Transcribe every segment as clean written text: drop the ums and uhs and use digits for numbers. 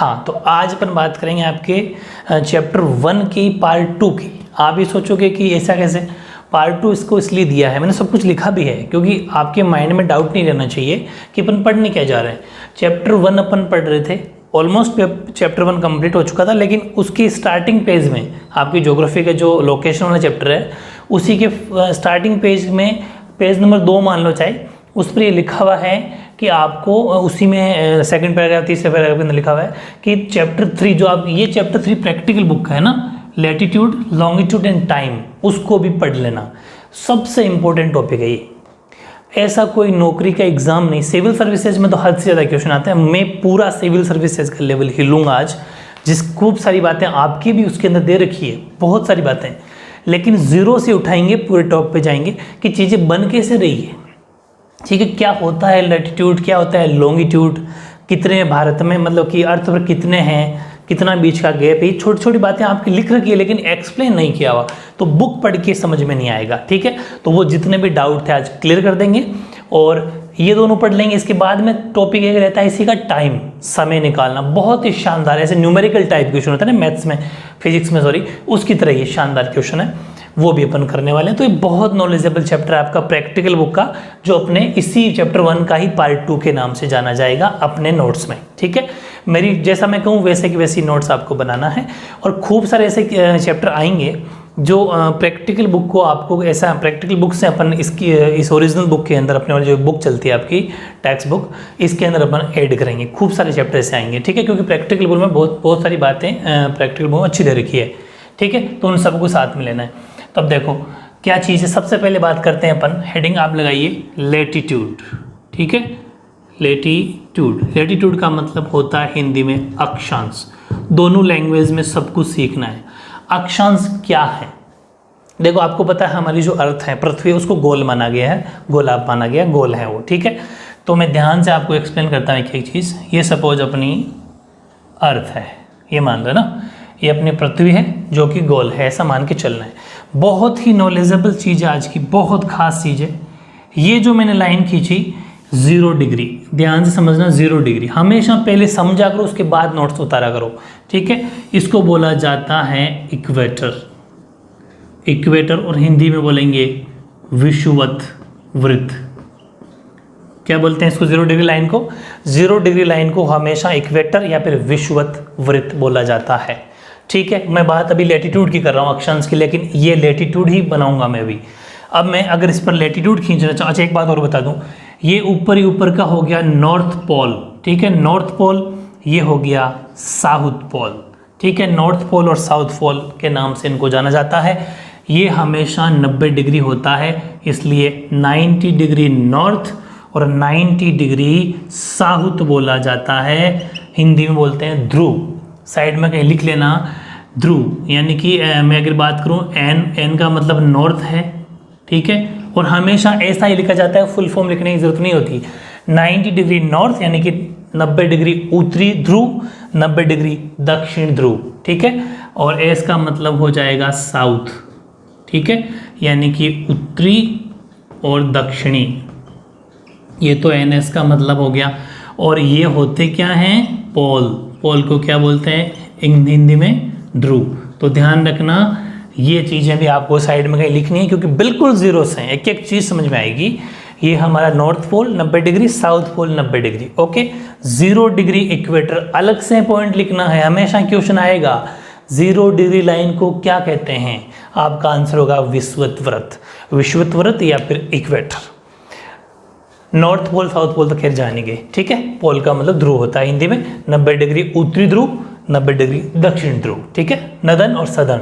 हाँ, तो आज अपन बात करेंगे आपके चैप्टर 1 की पार्ट 2 की। आप ये सोचोगे कि ऐसा कैसे, पार्ट 2 इसको इसलिए दिया है, मैंने सब कुछ लिखा भी है क्योंकि आपके माइंड में डाउट नहीं रहना चाहिए कि अपन पढ़ने क्या जा रहे हैं। चैप्टर 1 अपन पढ़ रहे थे, ऑलमोस्ट चैप्टर 1 कंप्लीट हो चुका था, लेकिन उसकी स्टार्टिंग पेज में आपकी ज्योग्राफी का जो लोकेशन वाला चैप्टर है उसी के स्टार्टिंग पेज में पेज नंबर 2 मान लो चाहे, उस पर ये लिखा हुआ है कि आपको उसी में सेकंड पैराग्राफ तीसरे पैराग्राफ के अंदर लिखा हुआ है कि चैप्टर 3 जो आप ये चैप्टर 3 प्रैक्टिकल बुक है ना, लैटिट्यूड लॉन्गिट्यूड एंड टाइम, उसको भी पढ़ लेना। सबसे इंपॉर्टेंट टॉपिक है ये। ऐसा कोई नौकरी का एग्जाम नहीं, सिविल सर्विसेज में तो हद से ज़्यादा क्वेश्चन आते हैं। मैं पूरा सिविल सर्विसेज का लेवल हिलूंगा आज, जिस खूब सारी बातें आपकी भी उसके अंदर दे रखी है, बहुत सारी बातें, लेकिन जीरो से उठाएंगे, पूरे टॉप पे जाएंगे कि चीज़ें बन कैसे रही है। ठीक है, क्या होता है लैटिट्यूड, क्या होता है लॉन्गिट्यूड, कितने भारत में मतलब कि अर्थ पर कितने हैं, कितना बीच का गैप है, ये छोटी छोटी बातें आपकी लिख रखी है लेकिन एक्सप्लेन नहीं किया हुआ, तो बुक पढ़ के समझ में नहीं आएगा। ठीक है, तो वो जितने भी डाउट थे आज क्लियर कर देंगे और ये दोनों पढ़ लेंगे। इसके बाद में टॉपिक एक रहता है इसी का टाइम, समय निकालना, बहुत ही शानदार, ऐसे न्यूमेरिकल टाइप क्वेश्चन होता है ना मैथ्स में, फिजिक्स में सॉरी, उसकी तरह ये शानदार क्वेश्चन है, वो भी अपन करने वाले हैं। तो ये बहुत नॉलेजेबल चैप्टर है आपका प्रैक्टिकल बुक का, जो अपने इसी चैप्टर 1 का ही पार्ट 2 के नाम से जाना जाएगा अपने नोट्स में। ठीक है, मेरी जैसा मैं कहूँ वैसे की वैसी नोट्स आपको बनाना है, और खूब सारे ऐसे चैप्टर आएंगे जो प्रैक्टिकल बुक को आपको ऐसा प्रैक्टिकल बुक से अपन इसकी इस ओरिजिनल बुक के अंदर अपने वाली जो बुक चलती है आपकी टेक्स्ट बुक, इसके अंदर अपन ऐड करेंगे। खूब सारे चैप्टर ऐसे आएंगे। ठीक है, क्योंकि प्रैक्टिकल बुक में बहुत सारी बातें प्रैक्टिकल बुक में अच्छी दे रखी है। ठीक है, तो उन सबको साथ में लेना है। तब देखो क्या चीज़ है, सबसे पहले बात करते हैं अपन, हेडिंग आप लगाइए लैटिट्यूड। ठीक है, लैटिट्यूड, लैटिट्यूड का मतलब होता है हिंदी में अक्षांश। दोनों लैंग्वेज में सब कुछ सीखना है। अक्षांश क्या है, देखो आपको पता है हमारी जो अर्थ है पृथ्वी, उसको गोल माना गया है, गोलाब माना गया, गोल है वो। ठीक है, तो मैं ध्यान से आपको एक्सप्लेन करता हूँ एक चीज़। ये सपोज अपनी अर्थ है, ये मान लो ना, ये अपनी पृथ्वी है जो कि गोल है, ऐसा मान के चलना है। बहुत ही नॉलेजेबल चीज़ है आज की, बहुत खास चीज़ है। ये जो मैंने लाइन खींची 0 डिग्री, ध्यान से समझना, 0 डिग्री हमेशा पहले समझा करो, उसके बाद नोट्स उतारा करो। ठीक है, इसको बोला जाता है इक्वेटर। इक्वेटर, और हिंदी में बोलेंगे विषुवत वृत्त। क्या बोलते हैं इसको, 0 डिग्री लाइन को? 0 डिग्री लाइन को हमेशा इक्वेटर या फिर विषुवत वृत्त बोला जाता है। ठीक है, मैं बात अभी लैटिट्यूड की कर रहा हूँ अक्षांश की, लेकिन ये लैटिट्यूड ही बनाऊंगा मैं भी। अब मैं अगर इस पर लैटिट्यूड खींचना चाहूँ, अच्छा एक बात और बता दूँ, ये ऊपर ही ऊपर का हो गया नॉर्थ पोल। ठीक है, नॉर्थ पोल, ये हो गया साउथ पोल। ठीक है, नॉर्थ पोल और साउथ पोल के नाम से इनको जाना जाता है। ये हमेशा 90 डिग्री होता है, इसलिए 90 डिग्री नॉर्थ और 90 डिग्री साउथ बोला जाता है। हिंदी में बोलते हैं ध्रुव। साइड में कहीं लिख लेना ध्रुव, यानी कि मैं अगर बात करूं एन का मतलब नॉर्थ है। ठीक है, और हमेशा ऐसा ही लिखा जाता है, फुल फॉर्म लिखने की जरूरत नहीं होती। 90 डिग्री नॉर्थ यानी कि 90 डिग्री उत्तरी ध्रुव, 90 डिग्री दक्षिण ध्रुव। ठीक है, और एस का मतलब हो जाएगा साउथ। ठीक है, यानी कि उत्तरी और दक्षिणी, ये तो एन एस का मतलब हो गया। और ये होते क्या हैं, पोल। पोल को क्या बोलते हैं हिंदी में, ध्रुव। तो ध्यान रखना, ये चीज़ें भी आपको साइड में कहीं लिखनी है, क्योंकि बिल्कुल जीरो से एक एक चीज़ समझ में आएगी। ये हमारा north pole 90 degree, south pole 90 degree. Okay, 0 degree equator, अलग से पॉइंट लिखना है, हमेशा क्वेश्चन आएगा 0 डिग्री लाइन को क्या कहते हैं। आपका आंसर होगा विषुवत वृत्त, विषुवत वृत्त या फिर equator. North pole south pole तो खैर जानेंगे। ठीक है, पोल का मतलब ध्रुव होता है हिंदी में, 90 डिग्री उत्तरी ध्रुव, 90 डिग्री दक्षिण ध्रुव। ठीक है, नदन और सदन।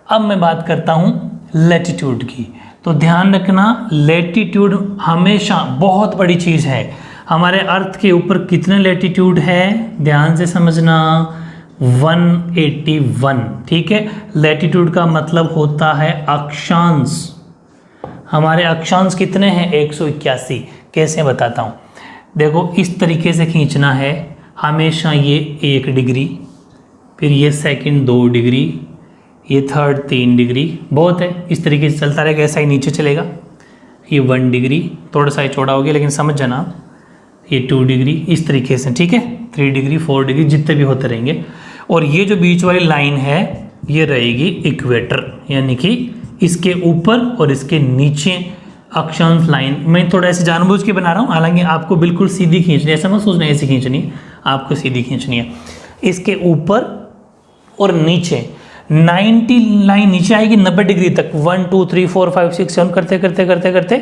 अब मैं बात करता हूँ लैटिट्यूड की, तो ध्यान रखना, लैटिट्यूड हमेशा बहुत बड़ी चीज़ है। हमारे अर्थ के ऊपर कितने लैटिट्यूड है, ध्यान से समझना, 181। ठीक है, लैटिट्यूड का मतलब होता है अक्षांश। हमारे अक्षांश कितने हैं, 181। कैसे बताता हूँ, देखो इस तरीके से खींचना है हमेशा। ये 1 डिग्री, फिर ये सेकंड 2 डिग्री, ये थर्ड 3 डिग्री, बहुत है। इस तरीके से चलता रहेगा, ऐसा ही नीचे चलेगा। ये 1 डिग्री, थोड़ा सा चौड़ा हो गया लेकिन समझ जाना, ये 2 डिग्री, इस तरीके से। ठीक है, 3 डिग्री 4 डिग्री जितने भी होते रहेंगे। और ये जो बीच वाली लाइन है ये रहेगी इक्वेटर, यानी कि इसके ऊपर और इसके नीचे अक्षांश लाइन। मैं थोड़ा ऐसे जानबूझ के बना रहा हूँ, हालांकि आपको बिल्कुल सीधी खींचनी है, ऐसा मत सोचना ऐसी खींचनी है, आपको सीधी खींचनी है। इसके ऊपर और नीचे 90 लाइन नीचे आएगी 90 डिग्री तक, 1 2 3 4 5 6 7 करते करते करते करते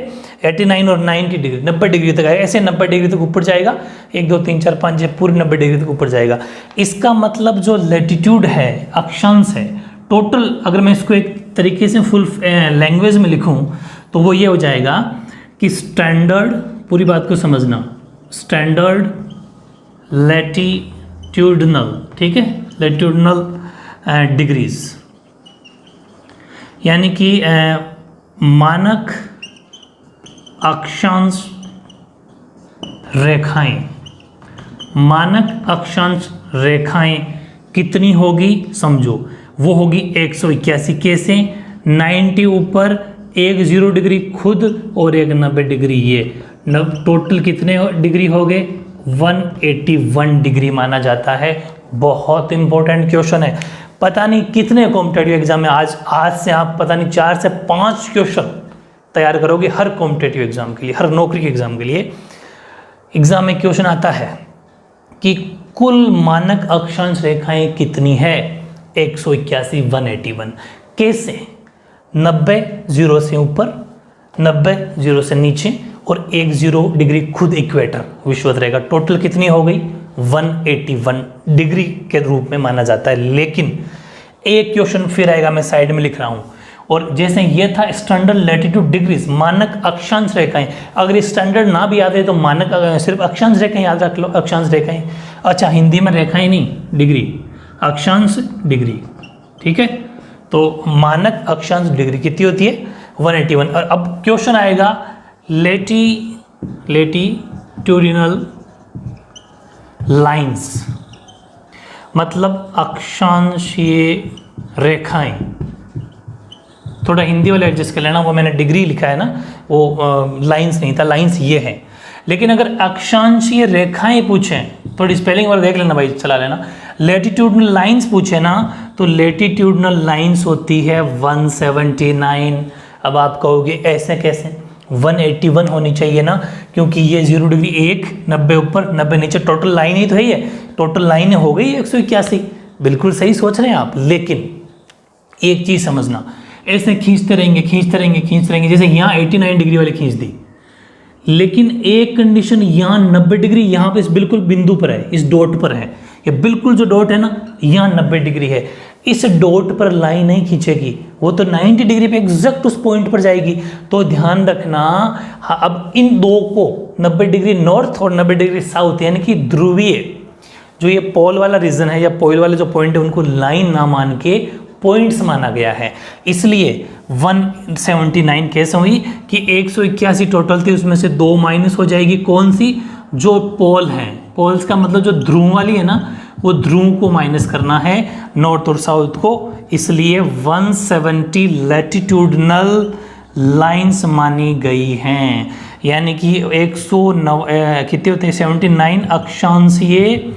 89 और 90 डिग्री 90 डिग्री तक आएगा। ऐसे 90 डिग्री तक ऊपर जाएगा, 1 2 3 4 5 6 पूरी 90 डिग्री तक ऊपर जाएगा। इसका मतलब जो लैटिट्यूड है, अक्षांश है, टोटल अगर मैं इसको एक तरीके से फुल लैंग्वेज में लिखूं तो वो ये हो जाएगा कि स्टैंडर्ड, पूरी बात को समझना, स्टैंडर्ड लैटिट्यूडनल, ठीक है, लैटिट्यूडनल डिग्रीज, यानी कि मानक अक्षांश रेखाएं, मानक अक्षांश रेखाएं कितनी होगी समझो, वो होगी 181। कैसे? 90 ऊपर, 10 डिग्री खुद और 90 डिग्री ये, टोटल कितने डिग्री हो गए? 181 डिग्री माना जाता है। बहुत इंपॉर्टेंट क्वेश्चन है, पता नहीं कितने कॉम्पिटेटिव एग्जाम में आज से आप पता नहीं 4 से 5 क्वेश्चन तैयार करोगे हर कॉम्पिटेटिव एग्जाम के लिए, हर नौकरी के एग्जाम के लिए। एग्जाम में क्वेश्चन आता है कि कुल मानक अक्षांश रेखाएं कितनी है? 181, 181। कैसे? 90 0 से ऊपर, 90 0 से नीचे और 10 डिग्री खुद इक्वेटर विषुवत रहेगा। टोटल कितनी हो गई? 181 डिग्री के रूप में माना जाता है। लेकिन एक क्वेश्चन फिर आएगा, मैं साइड में लिख रहा हूं। और जैसे ये था स्टैंडर्ड लैटिट्यूड डिग्रीज, मानक अक्षांश रेखाएं, अगर ये स्टैंडर्ड ना भी याद है तो मानक सिर्फ अक्षांश रेखाएं याद रख लो, अक्षांश रेखाएं। अच्छा, हिंदी में रेखाएं नहीं, डिग्री, अक्षांश डिग्री, ठीक है। तो मानक अक्षांश डिग्री कितनी होती है? 181। और अब क्वेश्चन आएगा लैटिट्यूडिनल लाइंस, मतलब अक्षांशीय रेखाएं। थोड़ा हिंदी वाले एडजस्ट कर लेना, वो मैंने डिग्री लिखा है ना, वो लाइंस नहीं था, लाइंस ये हैं। लेकिन अगर अक्षांशीय रेखाएं पूछें, थोड़ी स्पेलिंग वाला देख लेना भाई, चला लेना। लैटिट्यूडनल लाइंस पूछे ना, तो लैटिट्यूडनल लाइंस होती है 179। अब आप कहोगे ऐसे कैसे? 181 होनी चाहिए ना, क्योंकि ये 0 डिग्री 1, 90 ऊपर 90 नीचे, टोटल लाइन ही तो है ये, टोटल लाइन हो गई 181। बिल्कुल सही सोच रहे हैं आप। लेकिन एक चीज़ समझना, ऐसे खींचते रहेंगे खींचते रहेंगे खींचते रहेंगे, जैसे यहाँ 89 डिग्री वाली खींच दी, लेकिन एक कंडीशन, यहाँ 90 डिग्री यहाँ पे इस बिल्कुल बिंदु पर है, इस डॉट पर है, ये बिल्कुल जो डॉट है ना, यहाँ 90 डिग्री है, इस डॉट पर लाइन नहीं खींचेगी, वो तो 90 डिग्री पे एग्जैक्ट उस पॉइंट पर जाएगी। तो ध्यान रखना, अब इन दो को 90 डिग्री नॉर्थ और 90 डिग्री साउथ, यानी कि ध्रुवीय, जो ये पोल वाला रीजन है या पोल वाले जो पॉइंट है, उनको लाइन ना मान के पॉइंट्स माना गया है। इसलिए 179 कैसे हुई कि 181 टोटल थी, उसमें से 2 माइनस हो जाएगी, कौन सी? जो पोल है, पोल्स का मतलब जो ध्रुव वाली है ना, वो ध्रुव को माइनस करना है, नॉर्थ और साउथ को। इसलिए 170 लैटिट्यूडनल लाइंस मानी गई हैं, यानी कि 109 कितने होते हैं? 79 अक्षांशीय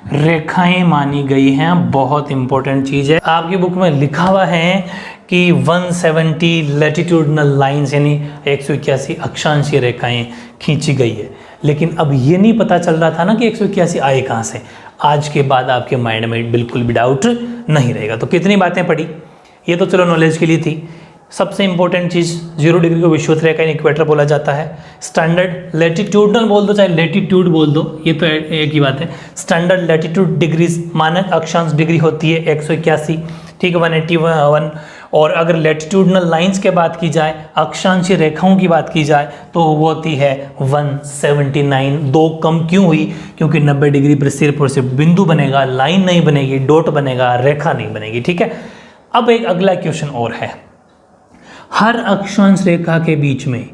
रेखाएं मानी गई हैं। बहुत इंपॉर्टेंट चीज़ है, आपकी बुक में लिखा हुआ है कि 170 लैटिट्यूडनल लाइंस, यानी 181 अक्षांशीय रेखाएं खींची गई है। लेकिन अब ये नहीं पता चल रहा था ना कि 181 आए कहाँ से। आज के बाद आपके माइंड में बिल्कुल भी डाउट नहीं रहेगा। तो कितनी बातें पढ़ी, ये तो चलो नॉलेज के लिए थी। सबसे इंपॉर्टेंट चीज़, 0 डिग्री को विषुवत रेखा इक्वेटर बोला जाता है। स्टैंडर्ड लैटिट्यूडनल बोल दो चाहे लैटिट्यूड बोल दो, ये तो एक ही बात है। स्टैंडर्ड लैटिट्यूड डिग्रीज, मानक अक्षांश डिग्री होती है 181, ठीक है, 181। और अगर लैटिट्यूडनल लाइंस के बात की जाए, अक्षांशीय रेखाओं की बात की जाए, तो वो होती है 179। 2 कम क्यों हुई? क्योंकि 90 डिग्री पर सिर्फ और सिर्फ बिंदु बनेगा, लाइन नहीं बनेगी, डॉट बनेगा, रेखा नहीं बनेगी, ठीक है। अब एक अगला क्वेश्चन और है, हर अक्षांश रेखा के बीच में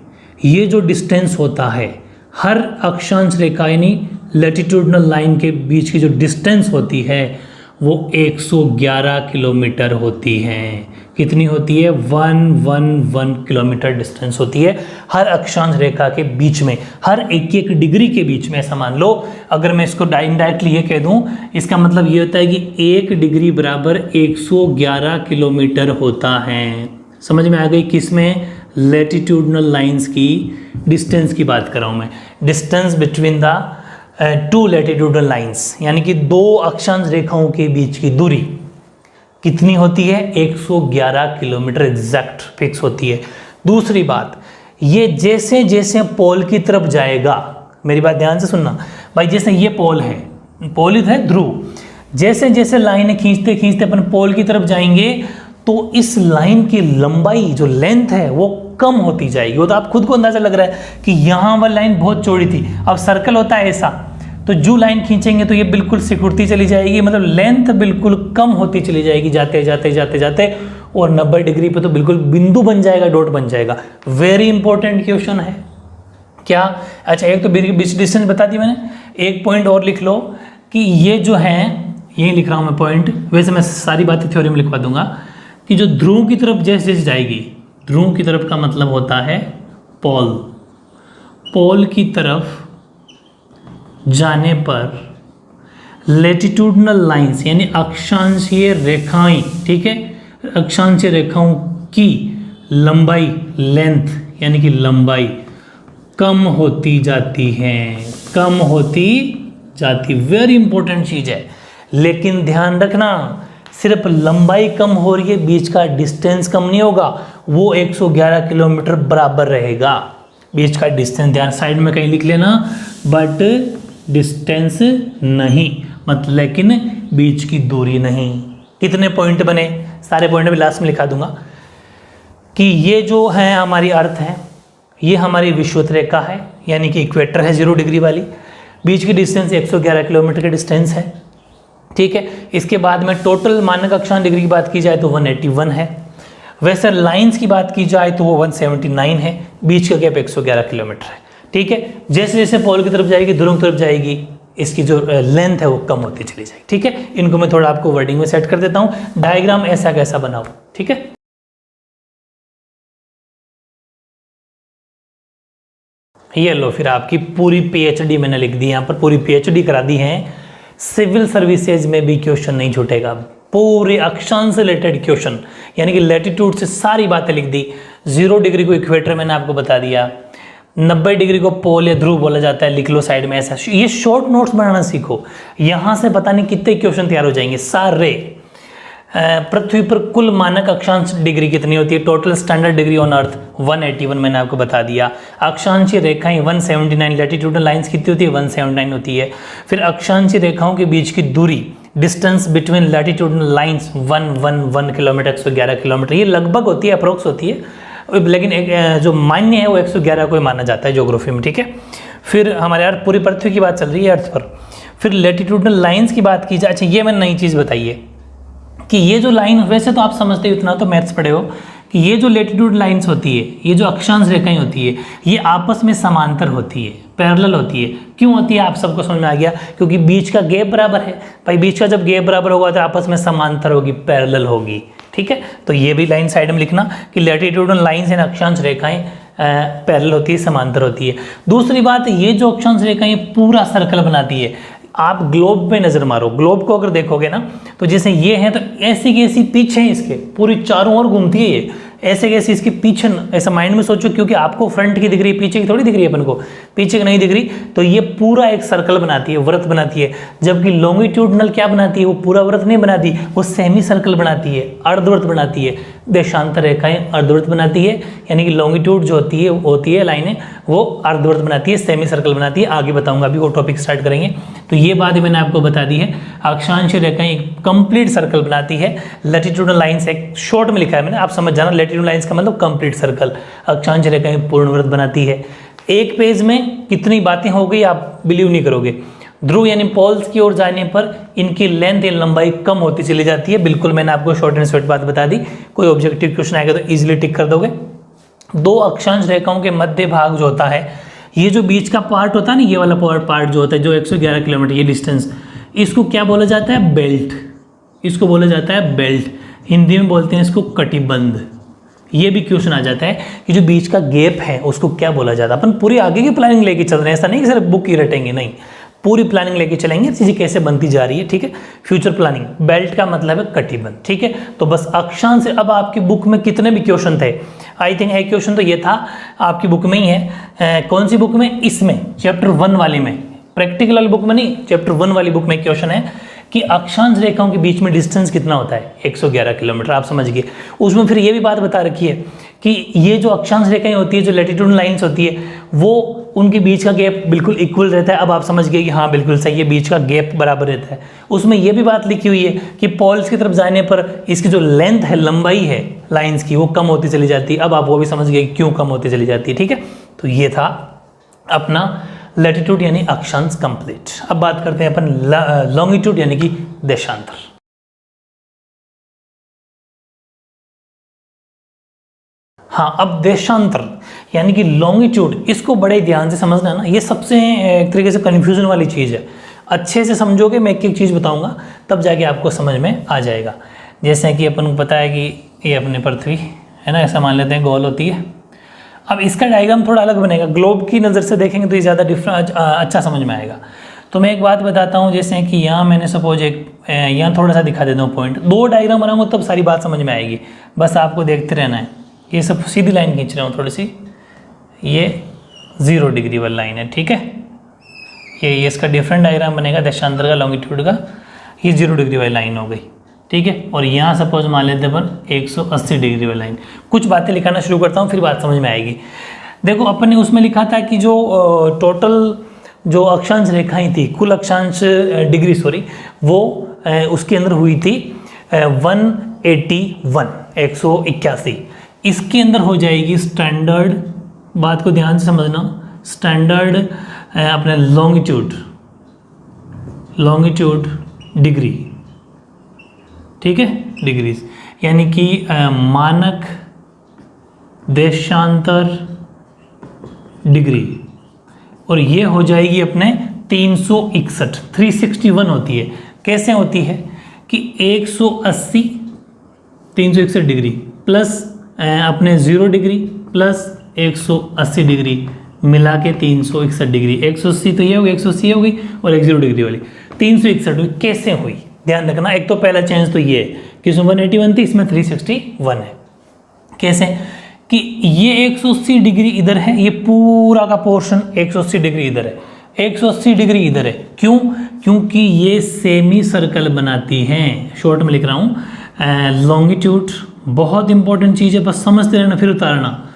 ये जो डिस्टेंस होता है, हर अक्षांश रेखा यानी लैटिट्यूडनल लाइन के बीच की जो डिस्टेंस होती है वो 111 किलोमीटर होती है। कितनी होती है 111 किलोमीटर डिस्टेंस होती है हर अक्षांश रेखा के बीच में, हर एक डिग्री के बीच में। ऐसा मान लो, अगर मैं इसको इनडायरेक्टली ये कह दूं, इसका मतलब ये होता है कि 1 डिग्री बराबर 111 किलोमीटर होता है। समझ में आ गई? किसमें? लैटिट्यूडनल लाइंस की डिस्टेंस की बात कर रहा हूं मैं, distance between the 2 latitudinal lines, यानी कि 2 अक्षांश रेखाओं के बीच की दूरी कितनी होती है? 111 किलोमीटर एग्जैक्ट फिक्स होती है। दूसरी बात, ये जैसे जैसे पोल की तरफ जाएगा, मेरी बात ध्यान से सुनना भाई, जैसे ये पोल है, पोल है ध्रुव, जैसे जैसे लाइन खींचते खींचते अपन पोल की तरफ जाएंगे तो इस लाइन की लंबाई जो लेंथ है वो कम होती जाएगी। वो तो आप खुद को अंदाजा लग रहा है कि यहाँ वाली लाइन बहुत चौड़ी थी, अब सर्कल होता है ऐसा, तो जो लाइन खींचेंगे तो ये बिल्कुल सिकुड़ती चली जाएगी, मतलब लेंथ बिल्कुल कम होती चली जाएगी जाते जाते जाते जाते, और 90 डिग्री पे तो बिल्कुल बिंदु बन जाएगा, डॉट बन जाएगा। वेरी इंपॉर्टेंट क्वेश्चन है क्या? अच्छा, एक तो बीच डिस्टेंस बता दी मैंने, एक पॉइंट और लिख लो कि ये जो है, ये लिख रहा हूँ मैं पॉइंट, वैसे मैं सारी बातें थ्योरी में लिखवा दूंगा, कि जो ध्रुव की तरफ जैसे जैसे जाएगी, ध्रुव की तरफ का मतलब होता है पोल, पोल की तरफ जाने पर लैटिट्यूडनल लाइंस यानी अक्षांशीय रेखाएं, ठीक है, अक्षांशीय रेखाओं की लंबाई, लेंथ यानी कि लंबाई कम होती जाती है, कम होती जाती। वेरी इंपॉर्टेंट चीज है, लेकिन ध्यान रखना सिर्फ लंबाई कम हो रही है, बीच का डिस्टेंस कम नहीं होगा, वो 111 किलोमीटर बराबर रहेगा। बीच का डिस्टेंस ध्यान साइड में कहीं लिख लेना, बट डिस्टेंस नहीं, मतलब लेकिन बीच की दूरी नहीं। कितने पॉइंट बने? सारे पॉइंट भी लास्ट में लिखा दूंगा कि ये जो है हमारी अर्थ है, ये हमारी विषुवत रेखा है, यानी कि इक्वेटर है 0 डिग्री वाली, बीच की डिस्टेंस 111 किलोमीटर की डिस्टेंस है, ठीक है। इसके बाद में टोटल मानक अक्षांश डिग्री की बात की जाए तो 181 है, वैसे लाइंस की बात की जाए तो वो 179 है, बीच का गैप 111 किलोमीटर है, ठीक है। जैसे जैसे पोल की तरफ जाएगी, ध्रुव की तरफ जाएगी, इसकी जो लेंथ है वो कम होती चली जाएगी, ठीक है। इनको मैं थोड़ा आपको वर्डिंग में सेट कर देता हूं, डायग्राम ऐसा कैसा बनाओ, ठीक है। ये लो, फिर आपकी पूरी पीएचडी मैंने लिख दी, यहाँ पर पूरी पीएचडी करा दी है। सिविल सर्विसेज में भी क्वेश्चन नहीं छूटेगा, पूरे अक्षांश से रिलेटेड क्वेश्चन, यानी कि लैटिट्यूड से सारी बातें लिख दी। 0 डिग्री को इक्वेटर मैंने आपको बता दिया, 90 डिग्री को पोल या ध्रुव बोला जाता है, लिख लो साइड में ऐसा। ये शॉर्ट नोट्स बनाना सीखो, यहाँ से पता नहीं कितने क्वेश्चन तैयार हो जाएंगे सारे। पृथ्वी पर कुल मानक अक्षांश डिग्री कितनी होती है? Total standard degree on earth 181 मैंने आपको बता दिया। अक्षांशीय रेखाएं 179, लैटिट्यूडनल लाइंस कितनी होती है? 179 होती है। फिर अक्षांशीय रेखाओं के बीच की दूरी, distance between latitudinal lines 111 kilometre, 111 kilometre, ये लगभग होती है, अप्रोक्स होती है, लेकिन एक जो मान्य है वो 111 को ही माना जाता है ज्योग्राफी में, ठीक है। फिर हमारे यार पूरी पृथ्वी की बात चल रही है अर्थ पर। फिर लैटिट्यूडनल लाइंस की बात की जाए, अच्छा ये मैंने नई चीज़ बताई है कि ये जो लाइन, वैसे तो आप समझते हो, इतना तो मैथ्स पढ़े हो, कि ये जो लैटिट्यूड लाइंस होती है, ये जो अक्षांश रेखाएं होती है, ये आपस में समांतर होती है, पैरेलल होती है। क्यों होती है? आप सबको समझ में आ गया, क्योंकि बीच का गैप बराबर है भाई। बीच का जब गैप बराबर होगा तो आपस में समांतर होगी, पैरेलल होगी, ठीक है। तो ये भी लाइन साइड में लिखना कि लैटिट्यूडनल लाइंस एंड अक्षांश रेखाएं पैरेलल होती है, समांतर होती है। दूसरी बात, ये जो अक्षांश रेखाएं पूरा सर्कल बनाती है। आप ग्लोब पे नजर मारो, ग्लोब को अगर देखोगे ना तो जैसे ये है, तो ऐसी की ऐसी पीछे है इसके, पूरी चारों ओर घूमती है ये, ऐसे कैसे इसके पीछे, ऐसा माइंड में सोचो, क्योंकि आपको फ्रंट की दिख रही है, पीछे की थोड़ी दिख रही है अपन को, पीछे की नहीं दिख रही, तो ये पूरा एक सर्कल बनाती है, वृत्त बनाती है। जबकि लॉन्गिट्यूडनल क्या बनाती है? वो पूरा वृत्त नहीं बनाती, वो सेमी सर्कल बनाती है, अर्धवृत्त बनाती है। देशांतर रेखाएं अर्धवृत्त बनाती है, यानी कि लॉन्गिट्यूड जो होती है लाइनें, वो अर्धवृत्त बनाती है, सेमी सर्कल बनाती है। आगे बताऊंगा, अभी वो टॉपिक स्टार्ट करेंगे। तो ये बात मैंने आपको बता दी है। अक्षांशीय रेखाएं एक कंप्लीट सर्कल बनाती है। लैटिट्यूडनल लाइंस एक शॉर्ट में लिखा है मैंने, आप समझ जाना। लैटिट्यूडनल लाइंस का मतलब कंप्लीट सर्कल। अक्षांशीय रेखाएं पूर्ण वृत्त बनाती है। एक पेज में कितनी बातें हो गई आप बिलीव नहीं करोगे। ध्रुव यानी पोल्स की ओर जाने पर इनकी लेंथ या लंबाई कम होती चली जाती है। बिल्कुल मैंने आपको शॉर्ट एंड स्वीट बात बता दी। कोई ऑब्जेक्टिव क्वेश्चन आएगा तो इजीली टिक कर दोगे। दो अक्षांश रेखाओं के मध्य भाग जो होता है, ये जो बीच का पार्ट होता है ना, ये वाला पार्ट जो होता है, जो 111 किलोमीटर ये डिस्टेंस, इसको क्या बोला जाता है? बेल्ट। इसको बोला जाता है बेल्ट। हिंदी में बोलते हैं इसको कटिबंध। ये भी क्वेश्चन आ जाता है कि जो बीच का गैप है उसको क्या बोला जाता है। अपन पूरी आगे की प्लानिंग लेके चल रहे हैं, ऐसा नहीं कि सिर्फ बुक ही रटेंगे, नहीं, पूरी प्लानिंग लेके चलेंगे, चीज़ें कैसे बनती जा रही है, ठीक है। फ्यूचर प्लानिंग, बेल्ट का मतलब है कटिबंध, ठीक है। तो बस अक्षांश। अब आपकी बुक में कितने भी क्वेश्चन थे, आई थिंक एक क्वेश्चन तो ये था आपकी बुक में ही है। कौन सी बुक में? इसमें चैप्टर 1 वाली में, प्रैक्टिकल वाली बुक में नहीं, चैप्टर 1 वाली बुक में क्वेश्चन है कि अक्षांश रेखाओं के बीच में डिस्टेंस कितना होता है, 111 किलोमीटर। आप समझ गए। उसमें फिर ये भी बात बता रखी है कि ये जो अक्षांश रेखाएं होती है, जो लैटिट्यूड लाइंस होती है, वो उनके बीच का गैप बिल्कुल इक्वल रहता है। अब आप समझ गए कि हाँ बिल्कुल सही है, बीच का गैप बराबर रहता है। उसमें ये भी बात लिखी हुई है कि पोल्स की तरफ जाने पर इसकी जो लेंथ है, लंबाई है लाइंस की, वो कम होती चली जाती है। अब आप वो भी समझ गए क्यों कम होती चली जाती है, ठीक है। तो ये था अपना लैटिट्यूड यानी अक्षांश कंप्लीट। अब बात करते हैं अपन लॉन्गिट्यूड यानी कि देशांतर। हाँ, अब देशांतर यानी कि लॉन्गिट्यूड, इसको बड़े ध्यान से समझना है ना। ये सबसे एक तरीके से कन्फ्यूजन वाली चीज़ है। अच्छे से समझोगे, मैं एक एक चीज़ बताऊंगा तब जाके आपको समझ में आ जाएगा। जैसे कि अपन को पता है कि ये अपने पृथ्वी है ना, ऐसा मान लेते हैं गोल होती है। अब इसका डायग्राम थोड़ा अलग बनेगा, ग्लोब की नज़र से देखेंगे तो ये ज़्यादा डिफरेंट अच्छा समझ में आएगा। तो मैं एक बात बताता हूँ, जैसे कि यहाँ मैंने सपोज एक यहाँ थोड़ा सा दिखा देता हूँ पॉइंट, 2 डायग्राम बनाऊंगा तब सारी बात समझ में आएगी। बस आपको देखते रहना है। ये सब सीधी लाइन खींच रहा हूँ थोड़ी सी, ये 0 डिग्री वाली लाइन है, ठीक है। ये इसका डिफरेंट डायग्राम बनेगा देशांतर का, लॉन्गिट्यूड का। ये 0 डिग्री वाली लाइन हो गई, ठीक है। और यहाँ सपोज मान लेते हैं अपन 180 डिग्री वाली लाइन। कुछ बातें लिखाना शुरू करता हूँ, फिर बात समझ में आएगी। देखो अपन ने उसमें लिखा था कि जो टोटल जो अक्षांश रेखाएं थी, कुल अक्षांश डिग्री सॉरी, वो उसके अंदर हुई थी 181। इसके अंदर हो जाएगी स्टैंडर्ड, बात को ध्यान से समझना, स्टैंडर्ड अपने लॉन्गिट्यूड डिग्री, ठीक है, डिग्रीज, यानी कि मानक देशांतर डिग्री। और ये हो जाएगी अपने 361, 361 होती है। कैसे होती है कि 180 361 डिग्री प्लस अपने 0 डिग्री प्लस 180 डिग्री मिला के 361 डिग्री। 180 तो ये हो गई, 180 ये हो गई, और एक 0 डिग्री वाली 361 हुई। कैसे हुई ध्यान रखना। एक तो पहला चेंज तो ये है कि इसमें 181 थी, इसमें 361 है। कैसे कि ये 180 डिग्री इधर है, ये पूरा का पोर्शन 180 डिग्री इधर है, 180 डिग्री इधर है। क्यों? क्योंकि ये सेमी सर्कल बनाती हैं। शॉर्ट में लिख रहा हूँ, लॉन्गिट्यूड बहुत इंपॉर्टेंट चीज़ है, बस समझते रहना फिर उतारना।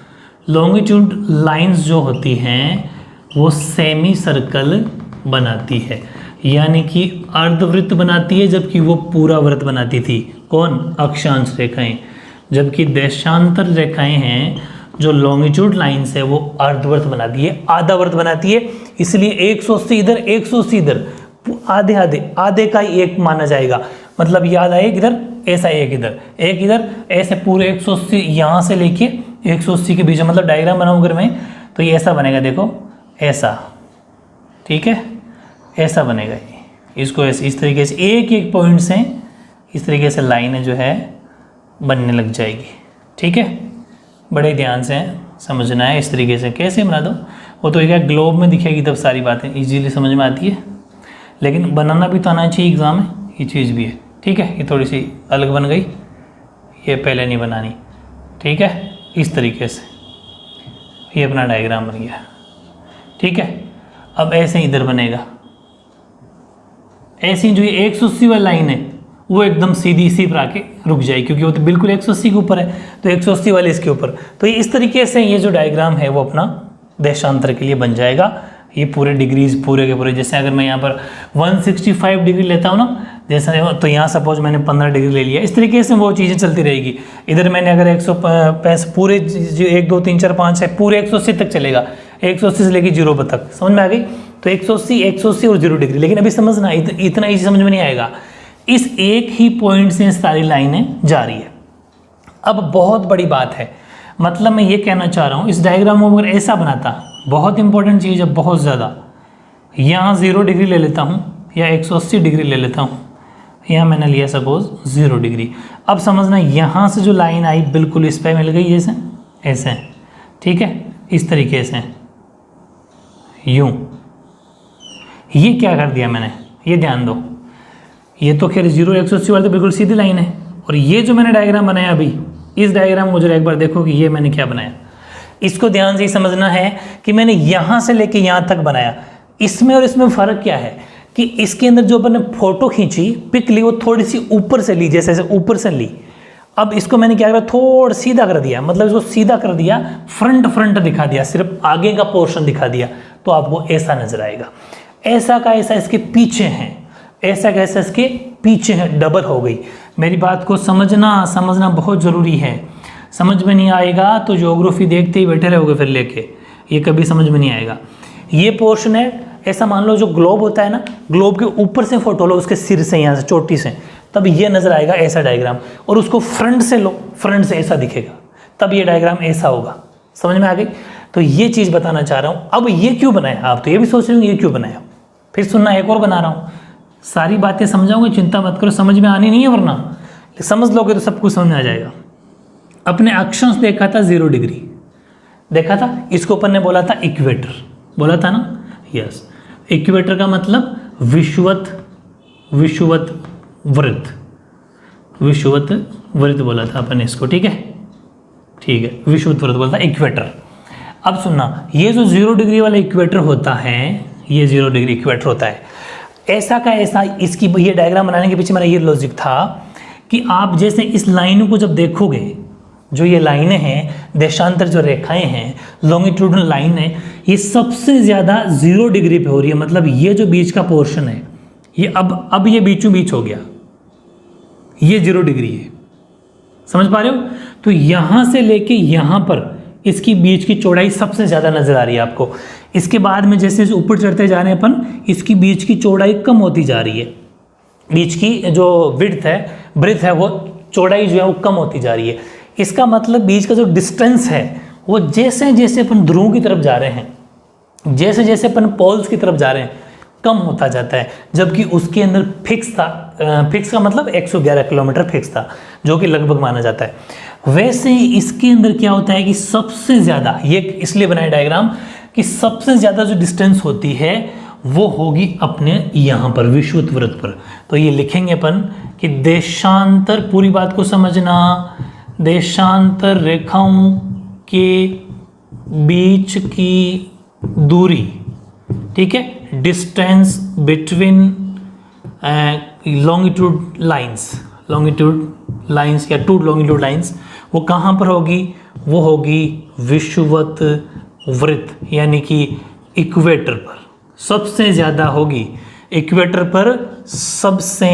लॉन्गिट्यूड लाइंस जो होती हैं वो सेमी सर्कल बनाती है, यानी कि अर्धवृत्त बनाती है, जबकि वो पूरा वृत्त बनाती थी। कौन? अक्षांश रेखाएं। जबकि देशांतर रेखाएं हैं जो लॉन्गिट्यूड लाइंस है वो अर्धवृत्त बनाती है, आधा वृत्त बनाती है। इसलिए 180 इधर, 180 इधर, आधे आधे आधे का ही एक माना जाएगा। मतलब याद आए इधर, ऐसा एक इधर, एक इधर, ऐसे पूरे 180 यहाँ से लेके 180 के बीच में। मतलब डायग्राम बनाऊँ अगर मैं तो ये ऐसा बनेगा, देखो ऐसा, ठीक है, ऐसा बनेगा ये। इसको ऐसे इस तरीके से एक एक पॉइंट से इस तरीके से लाइनें जो है बनने लग जाएगी, ठीक है। बड़े ध्यान से समझना है। इस तरीके से कैसे बना दो, वो तो एक ग्लोब में दिखेगी तब सारी बातें इजीली समझ में आती है, लेकिन बनाना भी तो आना चाहिए एग्जाम में, ये चीज़ भी है, ठीक है। ये थोड़ी सी अलग बन गई, ये पहले नहीं बनानी, ठीक है। इस तरीके से ये अपना डायग्राम बन गया, ठीक है। अब ऐसे इधर बनेगा, ऐसी जो ये 180 वाली लाइन है वो एकदम सीधी इसी पर आके रुक जाएगी, क्योंकि वो तो बिल्कुल 180 के ऊपर है, तो 180 वाले इसके ऊपर। तो ये इस तरीके से ये जो डायग्राम है वो अपना देशांतर के लिए बन जाएगा। ये पूरे डिग्रीज पूरे के पूरे, जैसे अगर मैं यहाँ पर 165 डिग्री लेता हूँ ना, जैसे तो यहाँ सपोज मैंने 15 डिग्री ले लिया, इस तरीके से वो चीज़ें चलती रहेगी। इधर मैंने अगर 150 पूरे 1 2 3 4 5 है, पूरे 180 तक चलेगा, 180 से लेकर 0 तक, समझ में आ गई। तो 180 और 0 डिग्री। लेकिन अभी समझना, इतना ईजी समझ में नहीं आएगा। इस एक ही पॉइंट से सारी लाइनें जा रही है। अब बहुत बड़ी बात है, मतलब मैं ये कहना चाह रहा हूँ, इस डायग्राम को अगर ऐसा बनाता, बहुत इंपॉर्टेंट चीज़ है, बहुत ज़्यादा। यहाँ 0 डिग्री ले लेता हूँ या 180 डिग्री ले लेता हूँ, यहाँ मैंने लिया सपोज 0 डिग्री। अब समझना यहाँ से जो लाइन आई बिल्कुल इस पे मिल गई जैसे ऐसे, ठीक है, इस तरीके से यूं। ये क्या कर दिया मैंने, ये ध्यान दो, ये तो खैर 0 180 वाली तो बिल्कुल सीधी लाइन है। और ये जो मैंने डायग्राम बनाया अभी, इस डायग्राम को जरा एक बार देखो कि ये मैंने क्या बनाया। इसको ध्यान से ही समझना है कि मैंने यहाँ से लेके यहाँ तक बनाया। इसमें और इसमें फ़र्क क्या है कि इसके अंदर जो अपन ने फोटो खींची, पिक ली, वो थोड़ी सी ऊपर से ली, जैसे ऊपर से ली। अब इसको मैंने क्या करा, थोड़ा सीधा कर दिया, मतलब इसको सीधा कर दिया, फ्रंट दिखा दिया, सिर्फ आगे का पोर्शन दिखा दिया, तो आपको ऐसा नजर आएगा। ऐसा का ऐसा इसके पीछे है, ऐसा का ऐसा इसके पीछे है, डबल हो गई। मेरी बात को समझना बहुत ज़रूरी है। समझ में नहीं आएगा तो ज्योग्राफी देखते ही बैठे रहोगे फिर लेके, ये कभी समझ में नहीं आएगा। ये पोर्शन है, ऐसा मान लो जो ग्लोब होता है ना, ग्लोब के ऊपर से फोटो लो, उसके सिर से, यहाँ से चोटी से, तब ये नजर आएगा ऐसा डायग्राम। और उसको फ्रंट से लो, फ्रंट से ऐसा दिखेगा, तब ये डायग्राम ऐसा होगा। समझ में आ गई? तो ये चीज़ बताना चाह रहा हूँ। अब ये क्यों बनाया, आप तो ये भी सोच रहे होंगे ये क्यों बनाया, फिर सुनना, एक और बना रहा हूँ, सारी बातें समझाऊंगा, चिंता मत करो, समझ में आनी नहीं है, वरना समझ लोगे तो सब कुछ समझ में आ जाएगा। अपने अक्षांश देखा था 0 डिग्री देखा था, इसको अपन ने बोला था इक्वेटर, बोला था ना, यस। इक्वेटर का मतलब विषुवत वृत्त बोला था अपन इसको, ठीक है, विषुवत वृत्त बोला था इक्वेटर। अब सुनना, ये जो 0 डिग्री वाला इक्वेटर होता है, ये 0 डिग्री इक्वेटर होता है, ऐसा का ऐसा। इसकी ये डायग्राम बनाने के पीछे मेरा ये लॉजिक था कि आप जैसे इस लाइन को जब देखोगे, जो ये लाइनें हैं, देशांतर जो रेखाएं हैं, लॉन्गिट्यूडनल लाइन है, ये सबसे ज़्यादा 0 डिग्री पे हो रही है। मतलब ये जो बीच का पोर्शन है, ये अब ये बीचों बीच हो गया, ये 0 डिग्री है, समझ पा रहे हो? तो यहाँ से लेके यहाँ पर इसकी बीच की चौड़ाई सबसे ज़्यादा नज़र आ रही है आपको। इसके बाद में जैसे ऊपर चढ़ते जा रहे हैं अपन, इसकी बीच की चौड़ाई कम होती जा रही है, बीच की जो ब्रेथ है, वो चौड़ाई जो है वो कम होती जा रही है। इसका मतलब बीच का जो डिस्टेंस है, वो जैसे जैसे अपन ध्रुवों की तरफ जा रहे हैं, जैसे जैसे अपन पोल्स की तरफ जा रहे हैं, कम होता जाता है। जबकि उसके अंदर फिक्स था, फिक्स का मतलब 111 किलोमीटर फिक्स था, जो कि लगभग माना जाता है। वैसे ही इसके अंदर क्या होता है कि सबसे ज़्यादा, ये इसलिए बनाया डायग्राम कि सबसे ज़्यादा जो डिस्टेंस होती है वो होगी अपने यहाँ पर विषुवत वृत्त पर। तो ये लिखेंगे अपन कि देशांतर, पूरी बात को समझना, देशांतर रेखाओं के बीच की दूरी, ठीक है, डिस्टेंस बिटवीन लॉन्गिट्यूड लाइंस या टू लॉन्गिट्यूड लाइंस, वो कहाँ पर होगी? वो होगी विषुवत वृत्त, यानी कि इक्वेटर पर सबसे ज़्यादा होगी। इक्वेटर पर सबसे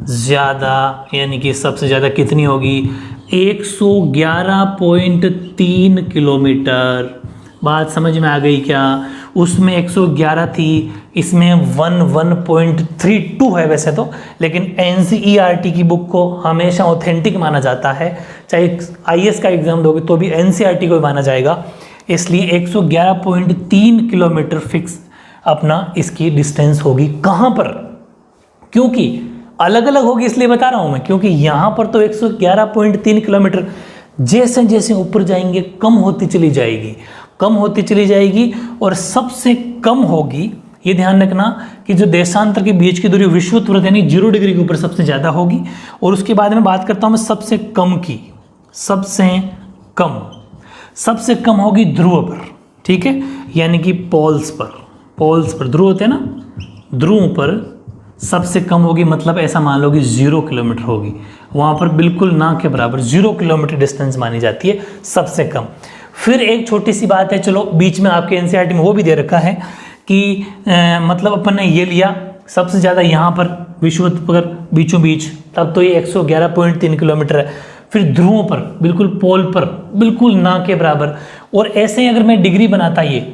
ज़्यादा, यानी कि सबसे ज़्यादा कितनी होगी? 111.3 किलोमीटर। बात समझ में आ गई क्या? उसमें 111 थी, इसमें 1.32 है वैसे तो, लेकिन NCERT की बुक को हमेशा ऑथेंटिक माना जाता है। चाहे IAS का एग्जाम दोगे तो भी NCERT को माना जाएगा, इसलिए 111.3 किलोमीटर फिक्स अपना इसकी डिस्टेंस होगी। कहाँ पर? क्योंकि अलग अलग होगी इसलिए बता रहा हूँ मैं, क्योंकि यहाँ पर तो 111.3 किलोमीटर जैसे जैसे ऊपर जाएंगे कम होती चली जाएगी और सबसे कम होगी, ये ध्यान रखना कि जो देशांतर के बीच की दूरी विषुवत वृत्त यानी 0 डिग्री के ऊपर सबसे ज़्यादा होगी। और उसके बाद में बात करता हूँ मैं सबसे कम की, सबसे कम होगी ध्रुव पर, ठीक है, यानी कि पोल्स पर ध्रुव होते हैं ना, ध्रुवों पर सबसे कम होगी। मतलब ऐसा मान लो कि 0 किलोमीटर होगी, वहाँ पर बिल्कुल ना के बराबर 0 किलोमीटर डिस्टेंस मानी जाती है सबसे कम। फिर एक छोटी सी बात है, चलो बीच में आपके NCERT में वो भी दे रखा है कि मतलब अपन ने ये लिया सबसे ज़्यादा यहाँ पर विषुवत पर बीचों बीच, तब तो ये 111.3 किलोमीटर है। फिर ध्रुवों पर बिल्कुल पोल पर बिल्कुल ना के बराबर। और ऐसे ही अगर मैं डिग्री बनाता, ये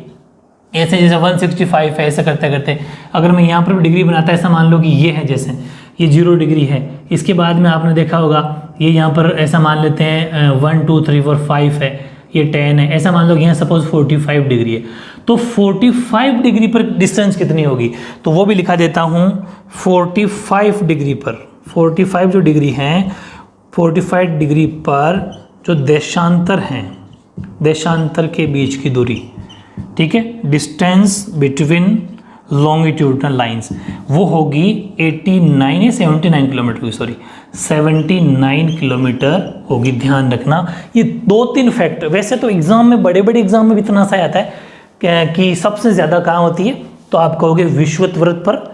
ऐसे जैसे 165 है, ऐसे करते करते अगर मैं यहाँ पर भी डिग्री बनाता, ऐसा मान लो कि ये है, जैसे ये 0 डिग्री है, इसके बाद में आपने देखा होगा ये यहाँ पर ऐसा मान लेते हैं 1 2 3 4 5 है, ये 10 है, ऐसा मान लो कि यहाँ सपोज 45 डिग्री है। तो 45 डिग्री पर डिस्टेंस कितनी होगी? तो वो भी लिखा देता हूँ, 45 डिग्री पर 45 जो डिग्री हैं, 45 डिग्री पर जो देशांतर हैं, देशांतर के बीच की दूरी, ठीक है, डिस्टेंस बिटवीन लॉन्गिट्यूडनल लाइंस, वो होगी 89 या 79 किलोमीटर की, सॉरी 79 किलोमीटर होगी। ध्यान रखना ये 2-3 फैक्ट, वैसे तो एग्जाम में, बड़े बड़े एग्जाम में भी इतना सा आता है कि सबसे ज़्यादा कहाँ होती है, तो आप कहोगे विषुवत वृत्त पर,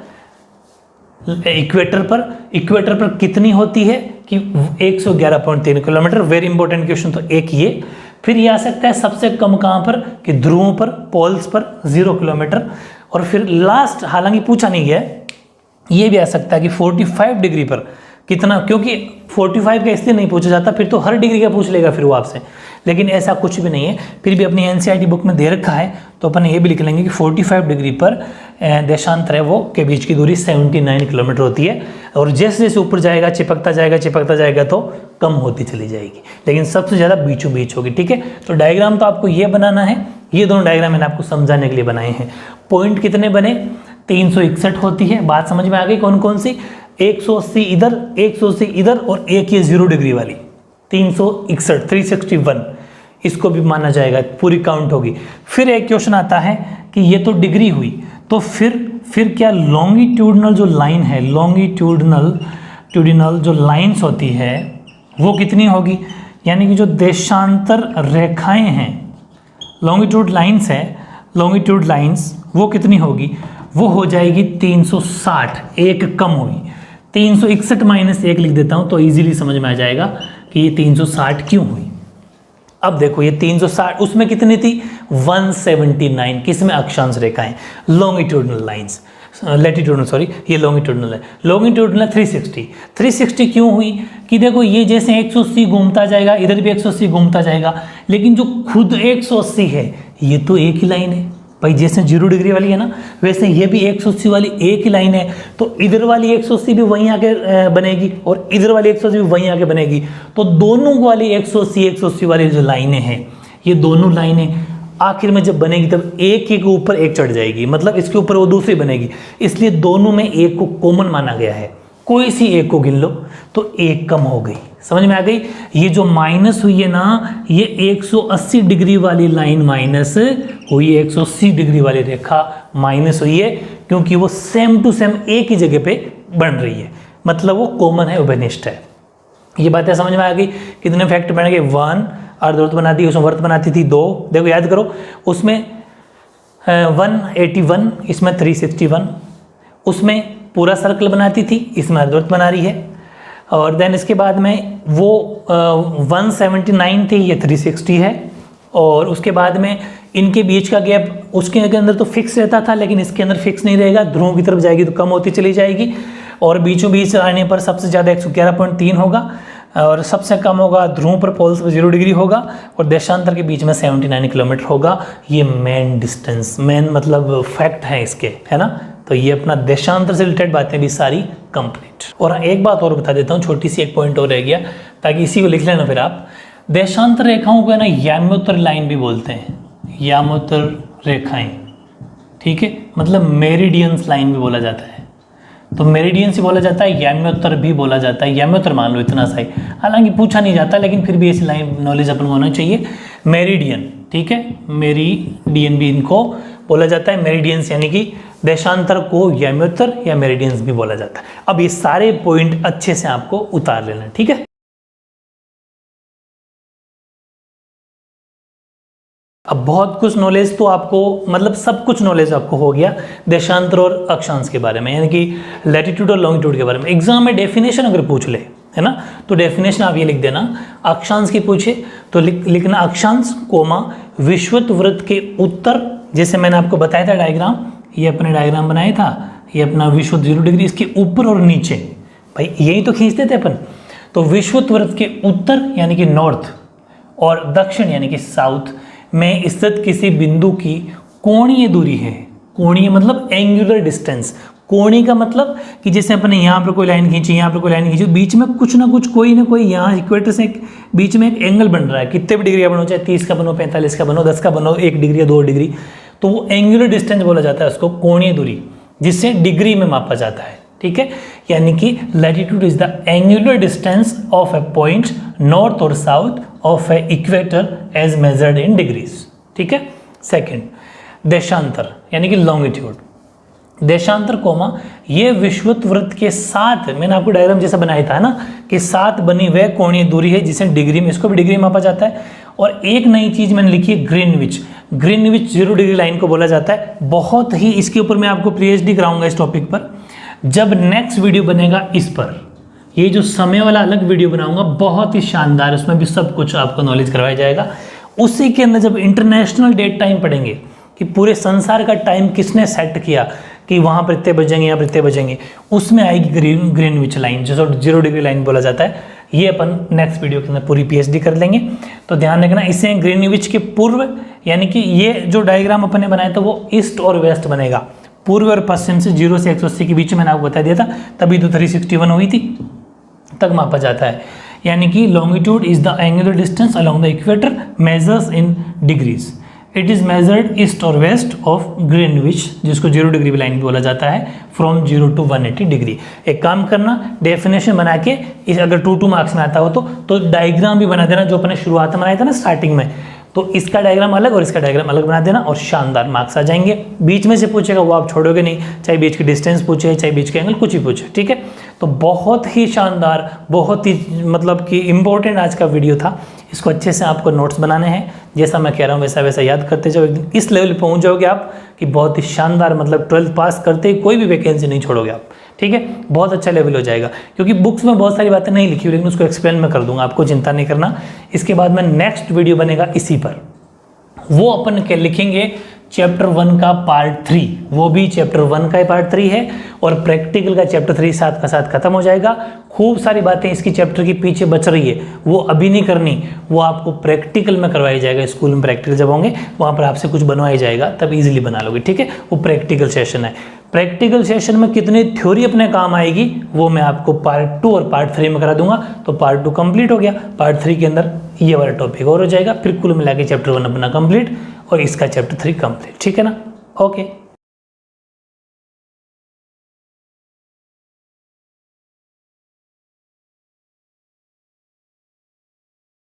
इक्वेटर पर कितनी होती है कि 111.3 किलोमीटर। वेरी इंपॉर्टेंट क्वेश्चन तो एक ये, फिर ये आ सकता है सबसे कम कहाँ पर कि ध्रुवों पर, पोल्स पर 0 किलोमीटर, और फिर लास्ट, हालांकि पूछा नहीं गया, ये भी आ सकता है कि 45 डिग्री पर कितना, क्योंकि 45 का इसलिए नहीं पूछा जाता, फिर तो हर डिग्री का पूछ लेगा फिर वो आपसे, लेकिन ऐसा कुछ भी नहीं है। फिर भी अपनी एनसीईआरटी बुक में दे रखा है, तो अपन ये भी लिख लेंगे कि 45 डिग्री पर देशांतर है वो के बीच की दूरी 79 किलोमीटर होती है, और जैसे जैसे ऊपर जाएगा चिपकता जाएगा तो कम होती चली जाएगी, लेकिन सबसे ज़्यादा बीचों बीच होगी। ठीक है, तो डायग्राम तो आपको ये बनाना है, ये दोनों डायग्राम मैंने आपको समझाने के लिए बनाए हैं। पॉइंट कितने बने, 361 होती है, बात समझ में आ गई कौन कौन सी, 180 इधर, 180 इधर, और एक ये 0 डिग्री वाली 361, 361, इसको भी माना जाएगा, पूरी काउंट होगी। फिर एक क्वेश्चन आता है कि ये तो डिग्री हुई, तो फिर क्या लॉन्गिट्यूडनल जो लाइन है, लॉन्गिट्यूडनल जो लाइंस होती है वो कितनी होगी, यानी कि जो देशांतर रेखाएं हैं, लॉन्गिट्यूड लाइंस है, लॉन्गिट्यूड लाइंस वो कितनी होगी, वो हो जाएगी 360, एक कम हुई, 361 माइनस 1 लिख देता हूं तो इजीली समझ में आ जाएगा कि ये 360 क्यों हुई। अब देखो ये 360, उसमें कितनी थी 179, किसमें अक्षांश रेखाएं, लॉन्गिट्यूडनल लाइंस, लैटिट्यूडनल सॉरी, ये लॉन्गिट्यूडनल है, लॉन्गिट्यूडनल 360 क्यों हुई कि देखो ये जैसे 180 घूमता जाएगा, इधर भी 180 घूमता जाएगा, लेकिन जो खुद 180 है ये तो एक ही लाइन है भाई, जैसे 0 डिग्री वाली है ना, वैसे ये भी 180 वाली एक ही लाइन है, तो इधर वाली 180 भी वहीं आके बनेगी और इधर वाली 180 भी वहीं आके बनेगी, तो दोनों वाली 180 वाली जो लाइनें हैं, ये दोनों लाइनें आखिर में जब बनेगी तब एक के ऊपर एक चढ़ जाएगी, मतलब इसके ऊपर वो दूसरी बनेगी, इसलिए दोनों में एक को कॉमन माना गया है, कोई सी एक को गिन लो तो एक कम हो गई, समझ में आ गई। ये जो माइनस हुई है ना, ये 180 डिग्री वाली लाइन माइनस हुई है, 180 डिग्री वाली रेखा माइनस हुई है, क्योंकि वो सेम टू सेम एक ही जगह पे बन रही है, मतलब वो कॉमन है, उभयनिष्ठ है। ये बातें समझ में आ गई। कितने फैक्ट बन गए, 1 अर्धवृत्त बनाती है, उसमें वृत्त बनाती थी 2, देखो याद करो, उसमें 181, इसमें 361, उसमें पूरा सर्कल बनाती थी, इसमें अर्धवृत्त बना रही है, और देन इसके बाद में वो 179 थी, ये 360 है, और उसके बाद में इनके बीच का गैप उसके अंदर तो फिक्स रहता था, लेकिन इसके अंदर फिक्स नहीं रहेगा, ध्रुवों की तरफ जाएगी तो कम होती चली जाएगी, और बीचों बीच आने पर सबसे ज़्यादा 111.3 होगा, और सबसे कम होगा ध्रुवों पर, पोल्स पर 0 डिग्री होगा, और देशांतर के बीच में 79 किलोमीटर होगा। ये मेन डिस्टेंस, मेन मतलब फैक्ट है इसके, है ना। तो ये अपना देशांतर से रिलेटेड बातें भी सारी कंप्लीट। और एक बात और बता देता हूँ, छोटी सी एक पॉइंट और रह गया, ताकि इसी को लिख लेना फिर आप। देशांतर रेखाओं को है ना याम्योत्तर लाइन भी बोलते हैं, याम्योत्तर रेखाएं, ठीक है, मतलब मेरिडियंस लाइन भी बोला जाता है, तो मेरिडियन से बोला जाता है, याम्योत्तर भी बोला जाता है, याम्योत्तर मान लो इतना सही, हालांकि पूछा नहीं जाता, लेकिन फिर भी ऐसी लाइन नॉलेज अपन को होना चाहिए। मेरिडियन, ठीक है, मेरिडियन भी इनको बोला जाता है, मेरिडियंस यानी कि देशांतर को याम्योत्तर या मेरिडियंस भी बोला जाता है। अब ये सारे पॉइंट अच्छे से आपको उतार लेना, ठीक है। अब बहुत कुछ नॉलेज तो आपको, मतलब सब कुछ नॉलेज आपको हो गया देशांतर और अक्षांश के बारे में, यानी कि लैटिट्यूड और लॉन्गिट्यूड के बारे में। एग्जाम में डेफिनेशन अगर पूछ ले, है ना, तो डेफिनेशन आप ये लिख देना, अक्षांश की पूछे तो लिखना अक्षांश कोमा विषुवत वृत्त के उत्तर, जैसे मैंने आपको बताया था डायग्राम, ये अपने डायग्राम बनाया था, ये अपना विषुवत 0 डिग्री, इसके ऊपर और नीचे भाई यही तो खींचते थे अपन, तो विषुवत वृत्त के उत्तर यानी कि नॉर्थ और दक्षिण यानी कि साउथ में स्थित किसी बिंदु की कोणीय दूरी है। कोणीय मतलब एंगुलर डिस्टेंस, कोणीय का मतलब कि जैसे अपने यहाँ पर कोई लाइन खींची, यहाँ पर कोई लाइन खींची, बीच में कुछ ना कुछ कोई ना कोई, यहाँ इक्वेटर से बीच में एक एंगल बन रहा है, कितने भी डिग्री का बनो, चाहे 30 का बनो, 45 का बनो, 10 का बनो, 1 डिग्री या 2 डिग्री, तो वो एंगुलर डिस्टेंस बोला जाता है उसको, कोणीय दूरी, जिससे डिग्री में मापा जाता है, ठीक है, यानी कि latitude is the angular distance of a point north और south of a equator as measured in degrees. ठीक है। सेकंड, देशांतर यानी कि लॉन्गिट्यूड। देशांतर कोमा ये विषुवत वृत्त के साथ, मैंने आपको डायग्राम जैसा बनाया था ना, कि साथ बनी वह कोणीय दूरी है जिसे डिग्री में, इसको भी डिग्री में मापा जाता है। और एक नई चीज मैंने लिखी है ग्रीनविच। ग्रीनविच 0 डिग्री लाइन को बोला जाता है। बहुत ही, इसके ऊपर मैं आपको पीएचडी कराऊंगा इस टॉपिक पर, जब नेक्स्ट वीडियो बनेगा इस पर। ये जो समय वाला अलग वीडियो बनाऊंगा बहुत ही शानदार, उसमें भी सब कुछ आपको नॉलेज करवाया जाएगा। उसी के अंदर जब इंटरनेशनल डेट टाइम पढ़ेंगे कि पूरे संसार का टाइम किसने सेट किया, कि वहाँ पर इतने बजेंगे, यहाँ पर इतने बजेंगे, उसमें आएगी ग्रीनविच लाइन, जो 0 डिग्री लाइन बोला जाता है। ये अपन नेक्स्ट वीडियो के अंदर पूरी पीएचडी कर लेंगे। तो ध्यान रखना, इसे ग्रीनविच के पूर्व, यानी कि ये जो डायग्राम अपन ने बनाया था वो ईस्ट और वेस्ट बनेगा, पूर्व और पश्चिम से 0 से 180 के बीच में, मैंने आपको बता दिया था, तभी तो 361 हुई थी, तक मापा जाता है। यानी कि longitude is the angular distance along the equator measures in degrees. It is measured east और वेस्ट ऑफ ग्रीनविच, जिसको 0 डिग्री लाइन बोला जाता है, फ्रॉम 0 to 180 डिग्री। एक काम करना, डेफिनेशन बना के, इस अगर 2 मार्क्स में आता हो तो डायग्राम भी बना देना, जो अपने शुरुआत में बनाया था ना स्टार्टिंग में, तो इसका डायग्राम अलग और इसका डायग्राम अलग बना देना और शानदार मार्क्स आ जाएंगे। बीच में से पूछेगा वो आप छोड़ोगे नहीं, चाहे बीच की डिस्टेंस पूछे, चाहे बीच के एंगल, कुछ ही पूछे। ठीक है, तो बहुत ही शानदार, बहुत ही मतलब कि इम्पोर्टेंट आज का वीडियो था। इसको अच्छे से आपको नोट्स बनाने हैं, जैसा मैं कह रहा हूँ वैसा वैसा याद करते जाओ। एक दिन इस लेवल पे पहुँच जाओगे आप कि बहुत ही शानदार, मतलब 12th पास करते ही कोई भी वैकेंसी नहीं छोड़ोगे आप। ठीक है, बहुत अच्छा लेवल हो जाएगा, क्योंकि बुक्स में बहुत सारी बातें नहीं लिखी हुई, लेकिन उसको एक्सप्लेन मैं कर दूंगा, आपको चिंता नहीं करना। इसके बाद में नेक्स्ट वीडियो बनेगा इसी पर, वो अपन के लिखेंगे चैप्टर 1 का पार्ट 3, वो भी चैप्टर 1 का पार्ट 3 है, और प्रैक्टिकल का चैप्टर 3 साथ का साथ खत्म हो जाएगा। खूब सारी बातें इसकी चैप्टर के पीछे बच रही है, वो अभी नहीं करनी, वो आपको प्रैक्टिकल में करवाई जाएगा। स्कूल में प्रैक्टिकल जब होंगे वहाँ पर आपसे कुछ बनवाया जाएगा, तब इजीली बना लोगे। ठीक है, वो प्रैक्टिकल सेशन है। प्रैक्टिकल सेशन में कितनी थ्योरी अपने काम आएगी वो मैं आपको पार्ट 2 और पार्ट 3 में करा दूंगा। तो पार्ट 2 कंप्लीट हो गया, पार्ट 3 के अंदर ये वाला टॉपिक और हो जाएगा, फिर कुल मिला के चैप्टर 1 अपना कंप्लीट और इसका चैप्टर 3 कंप्लीट। ठीक है ना, ओके।